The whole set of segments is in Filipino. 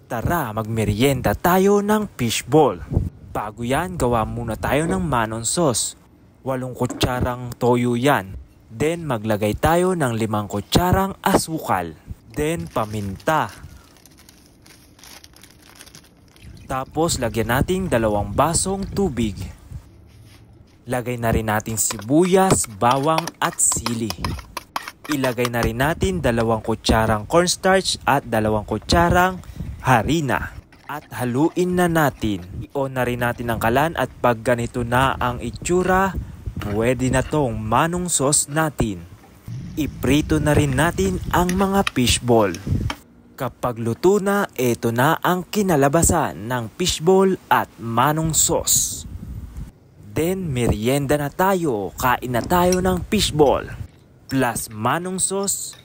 Tara, magmerienda tayo ng fishball. Bago yan, gawa muna tayo ng manon sauce. 8 kutsarang toyo yan. Then maglagay tayo ng 5 kutsarang asukal. Then paminta. Tapos lagyan natin 2 basong tubig. Lagay na rin natin sibuyas, bawang at sili. Ilagay na rin natin 2 kutsarang cornstarch at 2 kutsarang harina. At haluin na natin. I-on na rin natin ang kalan at pag ganito na ang itsura, pwede na tong manong sauce natin. Iprito na rin natin ang mga fishball. Kapag luto na, ito na ang kinalabasan ng fishball at manong sauce. Then merienda na tayo, kain na tayo ng fishball plus manong sauce,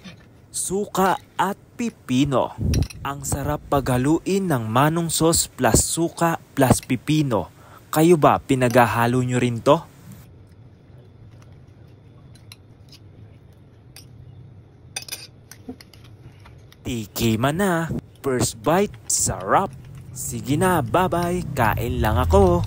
suka at pipino. Ang sarap paghaluin ng manong sauce plus suka plus pipino. Kayo ba, pinaghahalo nyo rin to? Tikiman na. First bite, sarap. Sige na, bye-bye. Kain lang ako.